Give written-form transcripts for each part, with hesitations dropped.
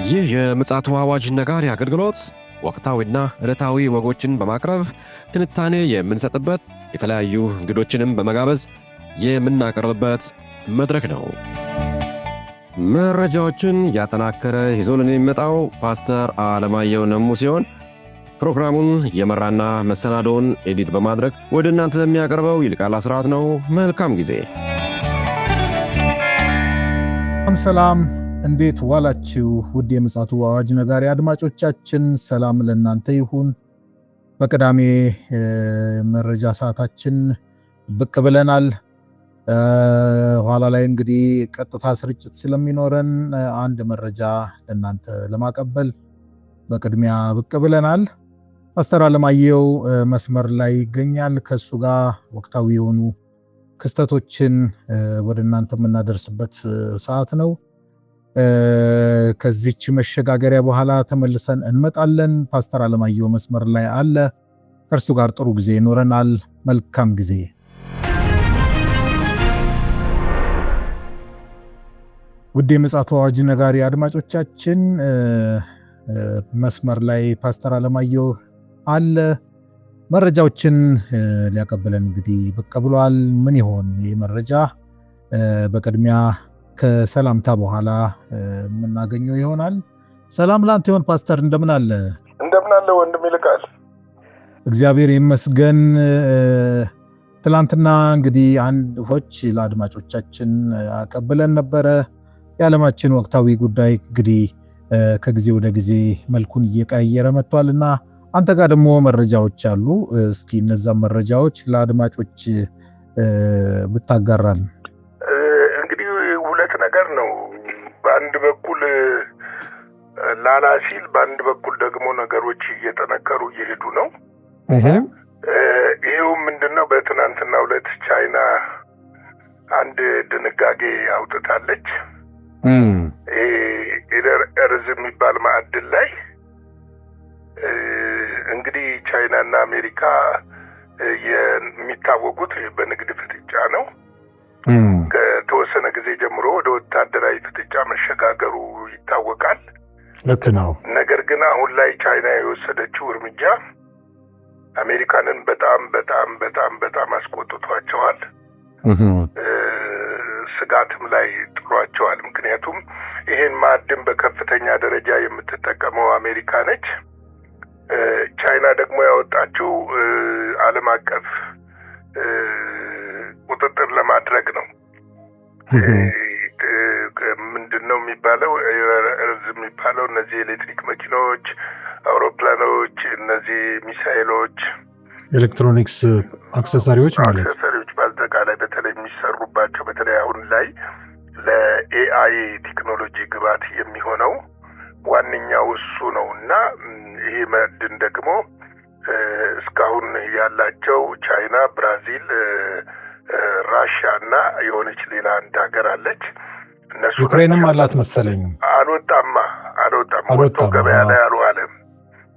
ይህ የምፅዓቱ አዋጅ ነጋሪ አገልግሎት ወቅታዊና ዕለታዊ ወጎችን በማቅረብ ትንታኔ የምንሰጥበት የተለያዩ እንግዶችንም በመጋበዝ የምናቀርብበት መድረክ ነው። መረጃዎችን ያጠናከረ ይዞልን የሚመጣው ፓስተር አለማየሁ ነሙ ሲሆን ፕሮግራሙን የመራና መሰናዶውን ኤዲት በማድረግ ወደ እናንተ የሚያቀርበው ይልቃል አስራት ነው። መልካም ጊዜ። ሰላም፣ እንዴት ዋላችሁ? ውድ የምፅዓቱ አዋጅ ነጋሪ አድማጮቻችን ሰላም ለእናንተ ይሁን። በቅዳሜ መረጃ ሰዓታችን ብቅ ብለናል። ኋላ ላይ እንግዲህ ቀጥታ ስርጭት ስለሚኖረን አንድ መረጃ ለእናንተ ለማቀበል በቅድሚያ ብቅ ብለናል። ፓስተር አለማየሁ መስመር ላይ ይገኛል። ከሱ ጋር ወቅታዊ የሆኑ ክስተቶችን ወደ እናንተ የምናደርስበት ሰዓት ነው። ከዚች መሸጋገሪያ በኋላ ተመልሰን እንመጣለን። ፓስተር አለማየሁ መስመር ላይ አለ። ከእርሱ ጋር ጥሩ ጊዜ ይኖረናል። መልካም ጊዜ። ውድ የምፅዓቱ አዋጅ ነጋሪ አድማጮቻችን መስመር ላይ ፓስተር አለማየሁ አለ። መረጃዎችን ሊያቀብለን እንግዲህ ብቅ ብሏል። ምን ይሆን ይህ መረጃ? በቅድሚያ ከሰላምታ በኋላ የምናገኘው ይሆናል። ሰላም ላንተ ይሁን ፓስተር፣ እንደምን አለ? እንደምን አለ ወንድም ይልቃል? እግዚአብሔር ይመስገን። ትላንትና እንግዲህ አንዶች ለአድማጮቻችን አቀብለን ነበረ። የዓለማችን ወቅታዊ ጉዳይ እንግዲህ ከጊዜ ወደ ጊዜ መልኩን እየቀየረ መጥቷልና አንተ ጋር ደግሞ መረጃዎች አሉ። እስኪ እነዛን መረጃዎች ለአድማጮች ብታጋራል። እንግዲህ ሁለት ነገር ነው። በአንድ በኩል ላላ ሲል፣ በአንድ በኩል ደግሞ ነገሮች እየጠነከሩ እየሄዱ ነው። ይሄው ምንድነው? በትናንትናው ዕለት ቻይና አንድ ድንጋጌ አውጥታለች። ኤርዝ የሚባል ማዕድን ላይ እንግዲህ ቻይና እና አሜሪካ የሚታወቁት በንግድ ፍጥጫ ነው። ከተወሰነ ጊዜ ጀምሮ ወደ ወታደራዊ ፍጥጫ መሸጋገሩ ይታወቃል። ልክ ነው። ነገር ግን አሁን ላይ ቻይና የወሰደችው እርምጃ አሜሪካንን በጣም በጣም በጣም በጣም አስቆጥቷቸዋል። ስጋትም ላይ ጥሏቸዋል። ምክንያቱም ይሄን ማዕድን በከፍተኛ ደረጃ የምትጠቀመው አሜሪካ ነች። ቻይና ደግሞ ያወጣችው ዓለም አቀፍ ቁጥጥር ለማድረግ ነው። ምንድነው የሚባለው? የሚባለው እነዚህ ኤሌክትሪክ መኪኖች፣ አውሮፕላኖች፣ እነዚህ ሚሳይሎች፣ ኤሌክትሮኒክስ አክሰሰሪዎች ማለት አክሰሰሪዎች በአጠቃላይ በተለይ የሚሰሩባቸው በተለይ አሁን ላይ ለኤአይ ቴክኖሎጂ ግብዓት የሚሆነው ዋነኛው እሱ ነው እና ይሄ ማዕድን ደግሞ እስካሁን ያላቸው ቻይና፣ ብራዚል፣ ራሽያ እና የሆነች ሌላ አንድ ሀገር አለች። እነሱ ዩክሬንም አላት መሰለኝ። አልወጣም ወጥቶ ገበያ ላይ አልዋለም።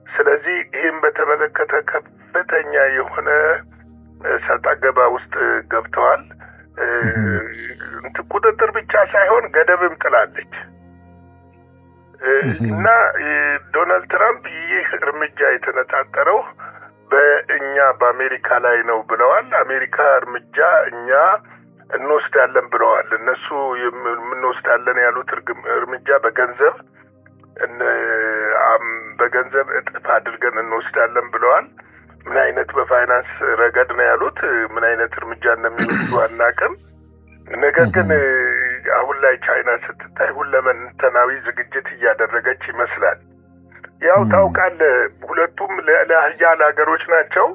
ስለዚህ ይህም በተመለከተ ከፍተኛ የሆነ ሰጣ ገባ ውስጥ ገብተዋል። ቁጥጥር ብቻ ሳይሆን ገደብም ጥላለች እና ዶናልድ ትራምፕ ይህ እርምጃ የተነጣጠረው በእኛ በአሜሪካ ላይ ነው ብለዋል። አሜሪካ እርምጃ እኛ እንወስዳለን ብለዋል። እነሱ የምንወስዳለን ያሉት እርምጃ በገንዘብ እጥፍ አድርገን እንወስዳለን ብለዋል። ምን አይነት በፋይናንስ ረገድ ነው ያሉት? ምን አይነት እርምጃ እንደሚወስዱ አናውቅም። ነገር ግን አሁን ላይ ቻይና ስትታይ ሁለመንተናዊ ዝግጅት እያደረገች ይመስላል። ያው ታውቃለህ፣ ሁለቱም ለሀያል ሀገሮች ናቸው።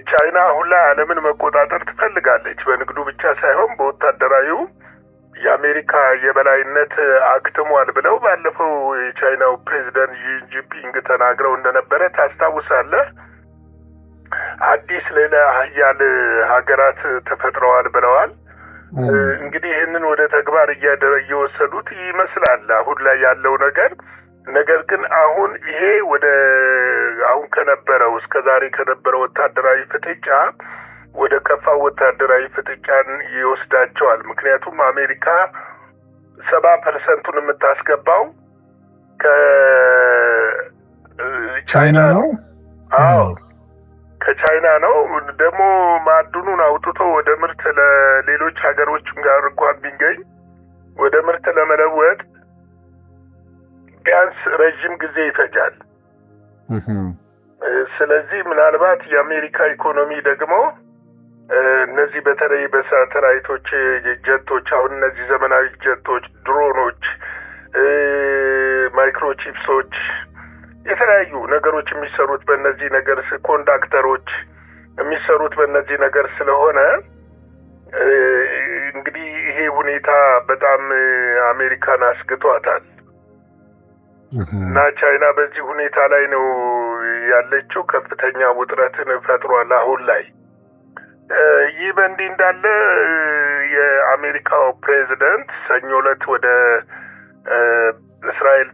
ቻይና አሁን ላይ ዓለምን መቆጣጠር ትፈልጋለች። በንግዱ ብቻ ሳይሆን በወታደራዊው የአሜሪካ የበላይነት አክትሟል ብለው ባለፈው የቻይናው ፕሬዚደንት ዢ ጂንፒንግ ተናግረው እንደነበረ ታስታውሳለህ። አዲስ ሌላ ሀያል ሀገራት ተፈጥረዋል ብለዋል። እንግዲህ ይህንን ወደ ተግባር እየወሰዱት ይመስላል አሁን ላይ ያለው ነገር። ነገር ግን አሁን ይሄ አሁን ከነበረው እስከዛሬ ከነበረው ወታደራዊ ፍጥጫ ወደ ከፋው ወታደራዊ ፍጥጫን ይወስዳቸዋል። ምክንያቱም አሜሪካ 70% የምታስገባው ቻይና ነው። አዎ ከቻይና ነው። ደግሞ ማዕድኑን አውጥቶ ወደ ምርት ለሌሎች ሀገሮችም ጋር እንኳን ቢገኝ ወደ ምርት ለመለወጥ ቢያንስ ረዥም ጊዜ ይፈጃል። ስለዚህ ምናልባት የአሜሪካ ኢኮኖሚ ደግሞ እነዚህ በተለይ በሳተላይቶች ጀቶች፣ አሁን እነዚህ ዘመናዊ ጀቶች፣ ድሮኖች፣ ማይክሮቺፕሶች፣ የተለያዩ ነገሮች የሚሰሩት በእነዚህ ነገር፣ ኮንዳክተሮች የሚሰሩት በእነዚህ ነገር ስለሆነ እንግዲህ ይሄ ሁኔታ በጣም አሜሪካን አስግቷታል እና ቻይና በዚህ ሁኔታ ላይ ነው ያለችው። ከፍተኛ ውጥረትን ፈጥሯል አሁን ላይ። ይህ በእንዲህ እንዳለ የአሜሪካው ፕሬዚደንት ሰኞ ዕለት ወደ እስራኤል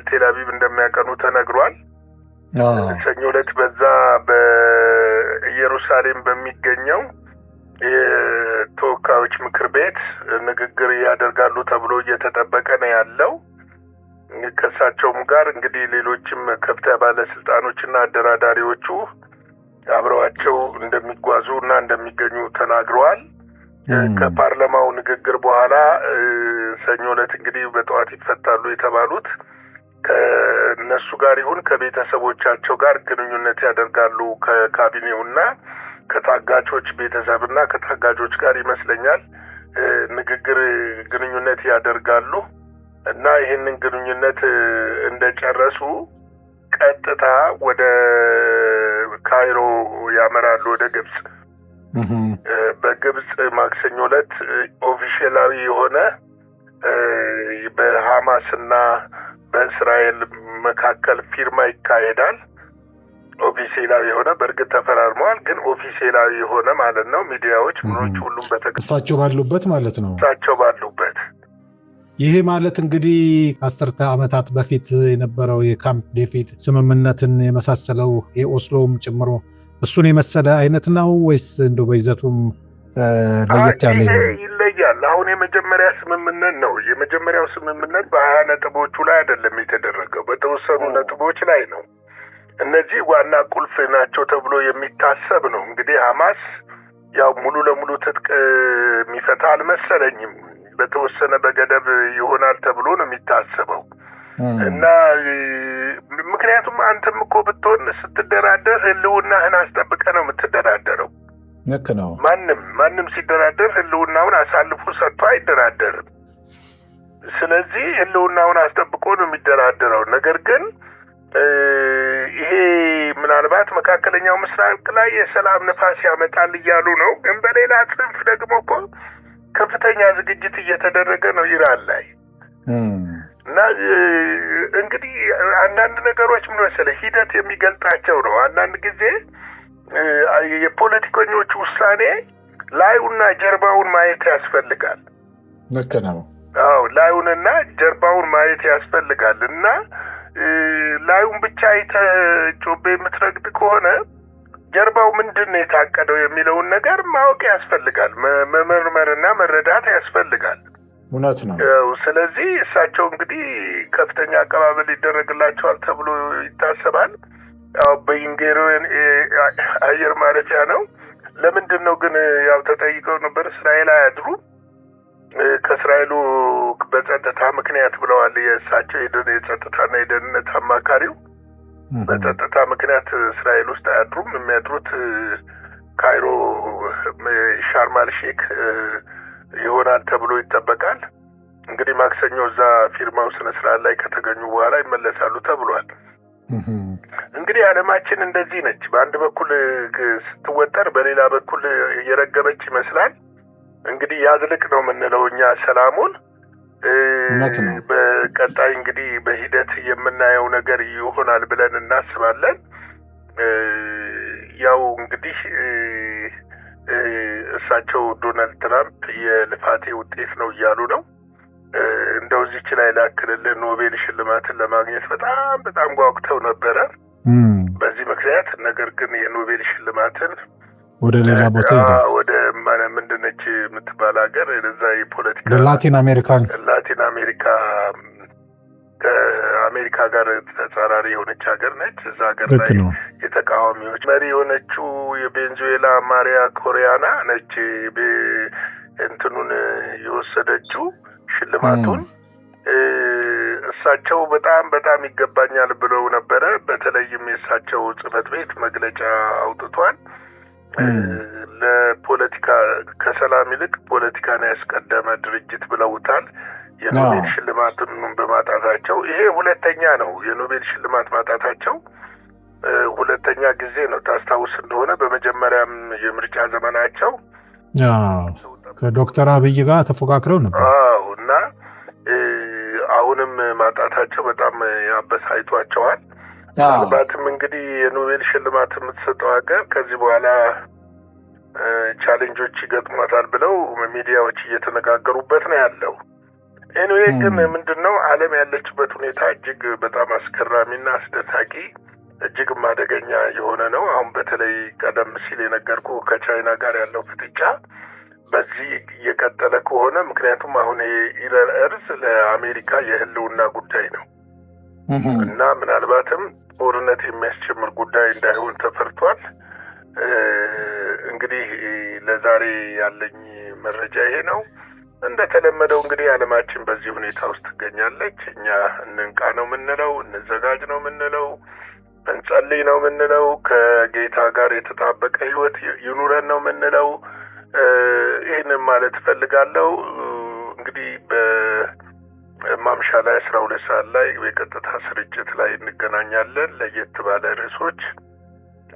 ቴልአቪቭ እንደሚያቀኑ ተነግሯል። ሰኞ ዕለት በዛ በኢየሩሳሌም በሚገኘው የተወካዮች ምክር ቤት ንግግር ያደርጋሉ ተብሎ እየተጠበቀ ነው ያለው። ከእሳቸውም ጋር እንግዲህ ሌሎችም ከፍተኛ ባለስልጣኖችና አደራዳሪዎቹ አብረዋቸው እንደሚጓዙ እና እንደሚገኙ ተናግረዋል። ከፓርላማው ንግግር በኋላ ሰኞ ዕለት እንግዲህ በጠዋት ይፈታሉ የተባሉት ከነሱ ጋር ይሁን ከቤተሰቦቻቸው ጋር ግንኙነት ያደርጋሉ ከካቢኔውና ከታጋቾች ቤተሰብና ከታጋጆች ጋር ይመስለኛል ግንኙነት ያደርጋሉ እና ይህንን ግንኙነት እንደጨረሱ ቀጥታ ወደ ካይሮ ያመራሉ፣ ወደ ግብጽ። በግብጽ ማክሰኞ ዕለት ኦፊሻላዊ የሆነ በሐማስና በእስራኤል መካከል ፊርማ ይካሄዳል። ኦፊሴላዊ የሆነ በእርግጥ ተፈራርመዋል፣ ግን ኦፊሴላዊ የሆነ ማለት ነው። ሚዲያዎች ምኖች ሁሉም እሳቸው ባሉበት ማለት ነው። እሳቸው ባሉበት ይሄ ማለት እንግዲህ ከ10 ዓመታት በፊት የነበረው የካምፕ ዴቪድ ስምምነትን የመሳሰለው የኦስሎም ጭምሮ እሱን የመሰለ አይነት ነው ወይስ እንደው በይዘቱም ለየት ያለ ይለያል? አሁን የመጀመሪያ ስምምነት ነው። የመጀመሪያው ስምምነት በ20 ነጥቦቹ ላይ አይደለም የተደረገው፣ በተወሰኑ ነጥቦች ላይ ነው። እነዚህ ዋና ቁልፍ ናቸው ተብሎ የሚታሰብ ነው። እንግዲህ ሐማስ ያው ሙሉ ለሙሉ ትጥቅ የሚፈታ አልመሰለኝም። በተወሰነ በገደብ ይሆናል ተብሎ ነው የሚታሰበው እና ምክንያቱም አንተም እኮ ብትሆን ስትደራደር ህልውናህን አስጠብቀ ነው የምትደራደረው። ልክ ነው። ማንም ሲደራደር ህልውናውን አሳልፎ ሰጥቶ አይደራደርም። ስለዚህ ህልውናውን አስጠብቆ ነው የሚደራደረው። ነገር ግን ይሄ ምናልባት መካከለኛው ምስራቅ ላይ የሰላም ንፋስ ያመጣል እያሉ ነው። ግን በሌላ ጽንፍ ደግሞ እኮ ከፍተኛ ዝግጅት እየተደረገ ነው ኢራን ላይ እና እንግዲህ አንዳንድ ነገሮች ምን መሰለህ ሂደት የሚገልጣቸው ነው። አንዳንድ ጊዜ የፖለቲከኞች ውሳኔ ላዩና ጀርባውን ማየት ያስፈልጋል። ልክ ነው። አዎ ላዩንና ጀርባውን ማየት ያስፈልጋል እና ላዩን ብቻ አይተህ ጮቤ የምትረግጥ ከሆነ ጀርባው ምንድን ነው የታቀደው የሚለውን ነገር ማወቅ ያስፈልጋል። መመርመርና መረዳት ያስፈልጋል። እውነት ነው። ስለዚህ እሳቸው እንግዲህ ከፍተኛ አቀባበል ይደረግላቸዋል ተብሎ ይታሰባል። ያው በኢንጌሮን አየር ማረፊያ ነው። ለምንድን ነው ግን ያው ተጠይቀው ነበር። እስራኤል አያድሩ ከእስራኤሉ በጸጥታ ምክንያት ብለዋል። የእሳቸው የጸጥታና የደህንነት አማካሪው በጸጥታ ምክንያት እስራኤል ውስጥ አያድሩም። የሚያድሩት ካይሮ ሻርማል ሼክ ይሆናል ተብሎ ይጠበቃል። እንግዲህ ማክሰኞ እዛ ፊርማው ስነ ስርዓት ላይ ከተገኙ በኋላ ይመለሳሉ ተብሏል። እንግዲህ ዓለማችን እንደዚህ ነች። በአንድ በኩል ስትወጠር በሌላ በኩል እየረገበች ይመስላል። እንግዲህ ያዝልቅ ነው የምንለው እኛ ሰላሙን። በቀጣይ እንግዲህ በሂደት የምናየው ነገር ይሆናል ብለን እናስባለን። ያው እንግዲህ እሳቸው ዶናልድ ትራምፕ የልፋቴ ውጤት ነው እያሉ ነው። እንደው እዚች ላይ ላክልልህ ኖቤል ሽልማትን ለማግኘት በጣም ጓጉተው ነበረ በዚህ ምክንያት። ነገር ግን የኖቤል ሽልማትን ወደ ሌላ ቦታ ሄደ። ወደ ምንድነች የምትባል ሀገር እዛ የፖለቲካ ላቲን አሜሪካ ከአሜሪካ ጋር ተጻራሪ የሆነች ሀገር ነች። እዛ ሀገር ላይ የተቃዋሚዎች መሪ የሆነችው የቬንዙዌላ ማሪያ ኮሪያና ነች እንትኑን የወሰደችው ሽልማቱን። እሳቸው በጣም ይገባኛል ብለው ነበረ። በተለይም የእሳቸው ጽሕፈት ቤት መግለጫ አውጥቷል። ለፖለቲካ ከሰላም ይልቅ ፖለቲካን ያስቀደመ ድርጅት ብለውታል። የኖቤል ሽልማቱን በማጣታቸው ይሄ ሁለተኛ ነው። የኖቤል ሽልማት ማጣታቸው ሁለተኛ ጊዜ ነው። ታስታውስ እንደሆነ በመጀመሪያም የምርጫ ዘመናቸው ከዶክተር አብይ ጋር ተፎካክረው ነበር። እና አሁንም ማጣታቸው በጣም ያበሳይቷቸዋል። ምናልባትም እንግዲህ የኖቤል ሽልማት የምትሰጠው ሀገር ከዚህ በኋላ ቻሌንጆች ይገጥሟታል ብለው ሚዲያዎች እየተነጋገሩበት ነው ያለው። ኤኒዌይ ግን ምንድነው ዓለም ያለችበት ሁኔታ እጅግ በጣም አስገራሚና አስደሳቂ እጅግም አደገኛ የሆነ ነው። አሁን በተለይ ቀደም ሲል የነገርኩ ከቻይና ጋር ያለው ፍጥጫ በዚህ እየቀጠለ ከሆነ ምክንያቱም አሁን ኢራን እርስ ለአሜሪካ የህልውና ጉዳይ ነው እና ምናልባትም ጦርነት የሚያስጀምር ጉዳይ እንዳይሆን ተፈርቷል። እንግዲህ ለዛሬ ያለኝ መረጃ ይሄ ነው። እንደተለመደው እንግዲህ ዓለማችን በዚህ ሁኔታ ውስጥ ትገኛለች። እኛ እንንቃ ነው የምንለው፣ እንዘጋጅ ነው የምንለው፣ እንጸልይ ነው የምንለው፣ ከጌታ ጋር የተጣበቀ ህይወት ይኑረን ነው የምንለው። ይህንን ማለት እፈልጋለሁ። እንግዲህ በማምሻ ላይ 12 ሰዓት ላይ የቀጥታ ስርጭት ላይ እንገናኛለን። ለየት ባለ ርዕሶች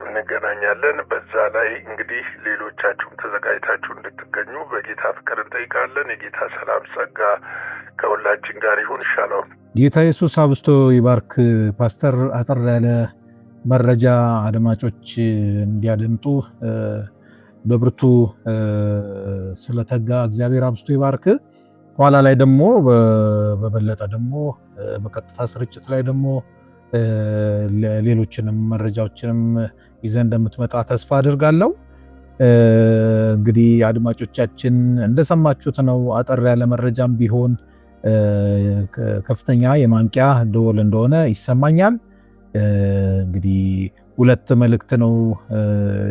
እንገናኛለን። በዛ ላይ እንግዲህ ሌሎቻችሁም ተዘጋጅታችሁ እንድትገኙ በጌታ ፍቅር እንጠይቃለን። የጌታ ሰላም ጸጋ ከሁላችን ጋር ይሁን። ሻሎም። ጌታ ኢየሱስ አብስቶ ይባርክ። ፓስተር አጠር ያለ መረጃ አድማጮች እንዲያደምጡ በብርቱ ስለተጋ እግዚአብሔር አብስቶ ይባርክ። ኋላ ላይ ደግሞ በበለጠ ደግሞ በቀጥታ ስርጭት ላይ ደግሞ ሌሎችንም መረጃዎችንም ይዘን እንደምትመጣ ተስፋ አድርጋለሁ። እንግዲህ አድማጮቻችን እንደሰማችሁት ነው። አጠር ያለ መረጃም ቢሆን ከፍተኛ የማንቂያ ደወል እንደሆነ ይሰማኛል። እንግዲህ ሁለት መልእክት ነው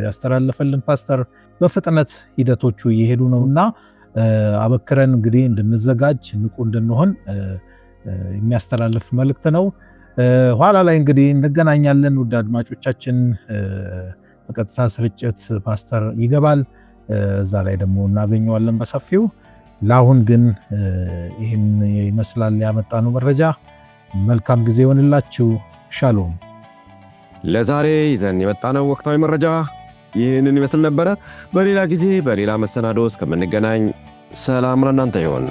ያስተላለፈልን ፓስተር። በፍጥነት ሂደቶቹ እየሄዱ ነውና አበክረን እንግዲህ እንድንዘጋጅ ንቁ እንድንሆን የሚያስተላልፍ መልእክት ነው። ኋላ ላይ እንግዲህ እንገናኛለን። ውድ አድማጮቻችን በቀጥታ ስርጭት ፓስተር ይገባል። እዛ ላይ ደግሞ እናገኘዋለን በሰፊው። ለአሁን ግን ይህን ይመስላል ያመጣነው መረጃ። መልካም ጊዜ ይሆንላችሁ። ሻሎም። ለዛሬ ይዘን የመጣነው ወቅታዊ መረጃ ይህንን ይመስል ነበረ። በሌላ ጊዜ በሌላ መሰናዶ እስከምንገናኝ ሰላም ለእናንተ ይሆን።